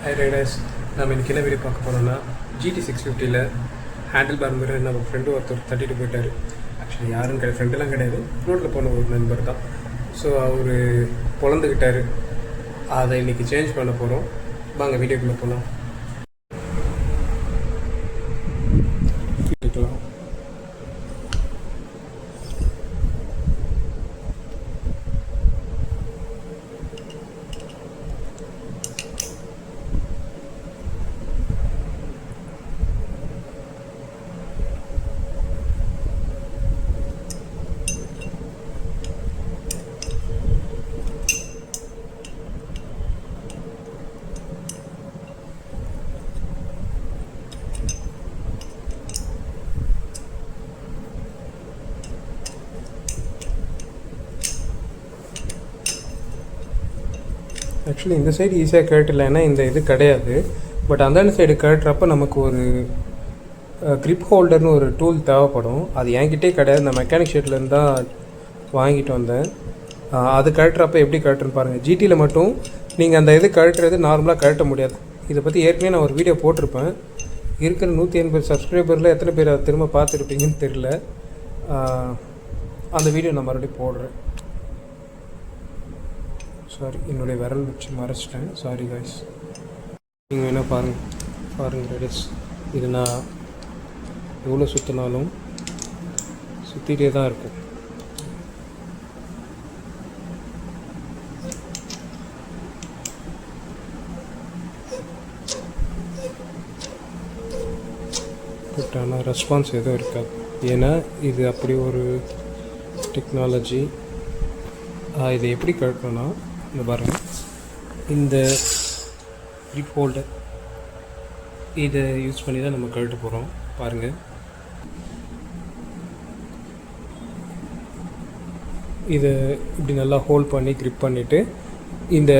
High Riders, நம்ம இன்றைக்கி என்ன வீடியோ பார்க்க போகிறோம்னா GT 650 ஹேண்டில் பார் மிரர் நம்ம ஃப்ரெண்டு ஒருத்தர் தட்டிட்டு போயிட்டார். ஆக்சுவலி யாரும் கிடையாது, ஃப்ரெண்டெல்லாம் கிடையாது, ரோட்டில் போன ஒரு நண்பர் தான். ஸோ அவர் பொழந்துக்கிட்டார். அதை இன்றைக்கி சேஞ்ச் பண்ண போகிறோம். வாங்க வீடியோக்குள்ளே போகலாம். ஆக்சுவலி இந்த சைடு ஈஸியாக கேட்டுலன்னா இந்த இது கிடையாது. பட் அந்த சைடு கேட்டுறப்ப நமக்கு ஒரு க்ரிப் ஹோல்டர்னு ஒரு டூல் தேவைப்படும். அது என்கிட்டே கிடையாது, இந்த மெக்கானிக் ஷெட்லேருந்து தான் வாங்கிட்டு வந்தேன். அது கழட்டுறப்ப எப்படி கழட்டுன்னு பாருங்கள். ஜிடியில் மட்டும் நீங்கள் அந்த இது கழட்டுறது நார்மலாக கழட்ட முடியாது. இதை பற்றி ஏற்கனவே நான் ஒரு வீடியோ போட்டிருப்பேன். இருக்கிற 180 சப்ஸ்கிரைபரில் எத்தனை பேர் அதை திரும்ப பார்த்துருப்பீங்கன்னு தெரில. அந்த வீடியோ நான் மறுபடியும் போடுறேன். சாரி, என்னுடைய விரல் வச்சு மறைச்சிட்டேன், சாரி காய்ஸ். நீங்கள் வேணால் பாருங்கள் ரைடர்ஸ், இது நான் எவ்வளோ சுற்றினாலும் சுற்றிட்டே தான் இருக்கும். பட் ஆனால் ரெஸ்பான்ஸ் எதுவும் இருக்காது. ஏன்னா இது அப்படி ஒரு டெக்னாலஜி. இதை எப்படி கழட்டணும்னா, இந்த பாருங்கள், இந்த க்ரிப் ஹோல்டர் இதை யூஸ் பண்ணி தான் நம்ம கழட்ட போகிறோம். பாருங்கள், இதை இப்படி நல்லா ஹோல்ட் பண்ணி க்ரிப் பண்ணிவிட்டு இந்த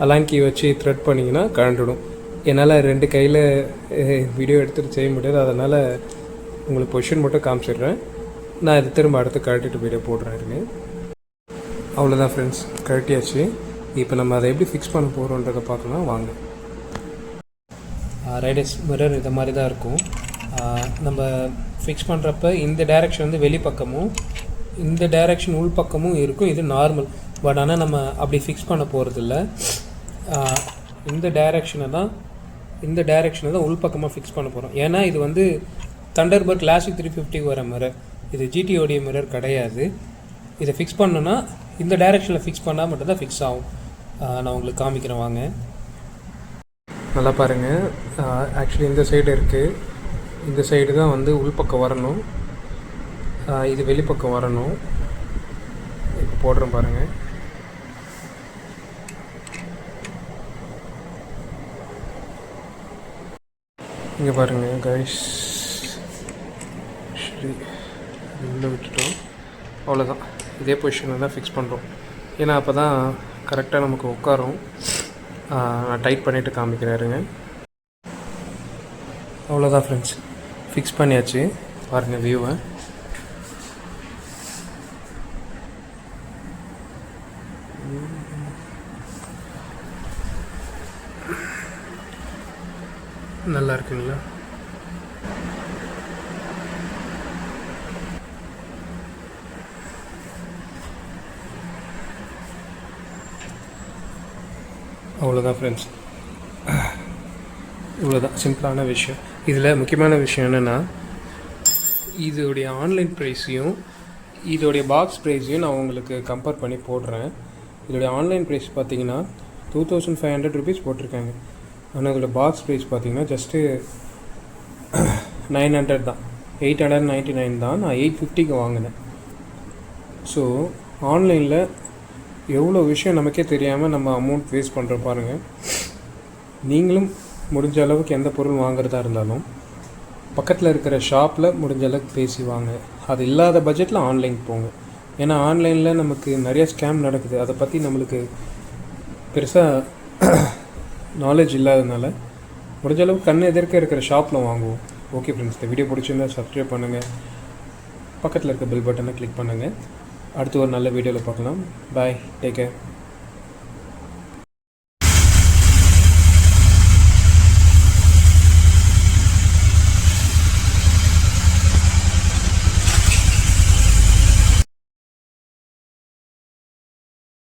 அலான் கீ வச்சு த்ரெட் பண்ணிங்கன்னா கழண்டுடும். என்னால் 2 கையில் வீடியோ எடுத்துகிட்டு செய்ய முடியாது, அதனால் உங்களுக்கு பொசிஷன் மட்டும் காமிச்சிடுறேன். நான் இதை திரும்ப அடுத்து கழட்டிட்டு வீடியோ போடுறேன். இருங்க, அவ்வளோதான் ஃப்ரெண்ட்ஸ், கழட்டியாச்சு. இப்போ நம்ம அதை எப்படி ஃபிக்ஸ் பண்ண போகிறோன்றதை பார்க்கலாம் வாங்க. ரைடர்ஸ், மிரர் இந்த மாதிரி தான் இருக்கும். நம்ம ஃபிக்ஸ் பண்ணுறப்ப இந்த டைரெக்ஷன் வந்து வெளிப்பக்கமும் இந்த டைரெக்ஷன் உள்பக்கமும் இருக்கும். இது நார்மல். பட் ஆனால் நம்ம அப்படி ஃபிக்ஸ் பண்ண போகிறதில்ல. இந்த டைரெக்ஷனை தான் உள்பக்கமாக ஃபிக்ஸ் பண்ண போகிறோம். ஏன்னா இது வந்து தண்டர்பர்ட் கிளாசிக் 350 வர மிரர், இது GTOD மிரர் கிடையாது. இதை ஃபிக்ஸ் பண்ணோன்னா இந்த டைரெக்ஷனில் ஃபிக்ஸ் பண்ணால் மட்டும்தான் ஃபிக்ஸ் ஆகும். நான் உங்களுக்கு காமிக்கிறேன் வாங்க. நல்லா பாருங்கள், ஆக்சுவலி இந்த சைடு இருக்குது, இந்த சைடு தான் வந்து உள்பக்கம் வரணும், இது வெளிப்பக்கம் வரணும். இப்போ போடுறேன் பாருங்கள். இங்கே பாருங்கள் கைஸ், உள்ளே விட்டுட்டோம். அவ்வளோதான், இதே பொசிஷனில் தான் ஃபிக்ஸ் பண்ணுறோம். ஏன்னா அப்போ தான் கரெக்டாக நமக்கு உட்காரும். நான் டைட் பண்ணிவிட்டு காமிக்கிறாருங்க. அவ்வளோதான் ஃப்ரெண்ட்ஸ், ஃபிக்ஸ் பண்ணியாச்சு. பாருங்கள் வியூவை. நல்லா இருக்குங்களா? அவ்வளோதான் ஃப்ரெண்ட்ஸ், இவ்வளோதான் சிம்பிளான விஷயம். இதில் முக்கியமான விஷயம் என்னென்னா, இதோடைய ஆன்லைன் ப்ரைஸையும் இதோடைய பாக்ஸ் ப்ரைஸையும் நான் உங்களுக்கு கம்பேர் பண்ணி போடுறேன். இதோடைய ஆன்லைன் ப்ரைஸ் பார்த்தீங்கன்னா 2500 ருபீஸ் போட்டிருக்காங்க. ஆனால் இதோட பாக்ஸ் ப்ரைஸ் பார்த்தீங்கன்னா ஜஸ்ட்டு 900 தான், 899 தான். நான் 850க்கு வாங்கினேன். ஸோ ஆன்லைனில் எவ்வளோ விஷயம் நமக்கே தெரியாமல் நம்ம அமௌண்ட் வேஸ்ட் பண்ணுறோம் பாருங்கள். நீங்களும் முடிஞ்ச அளவுக்கு எந்த பொருள் வாங்குறதா இருந்தாலும் பக்கத்தில் இருக்கிற ஷாப்பில் முடிஞ்ச அளவுக்கு பேசி வாங்க. அது இல்லாத பட்ஜெட்டில் ஆன்லைன் போங்க. ஏன்னா ஆன்லைனில் நமக்கு நிறைய ஸ்கேம் நடக்குது. அதை பற்றி நம்மளுக்கு பெருசாக நாலேஜ் இல்லாததுனால முடிஞ்ச அளவுக்கு கண் எதிர்க்க இருக்கிற ஷாப்பில் வாங்குவோம். ஓகே ஃப்ரெண்ட்ஸ், இந்த வீடியோ பிடிச்சிருந்தா சப்ஸ்கிரைப் பண்ணுங்கள், பக்கத்தில் இருக்க பெல் பட்டனை கிளிக் பண்ணுங்கள். அடுத்து ஒரு நல்ல வீடியோவில் பார்க்கலாம். பாய், டேக் கேர்.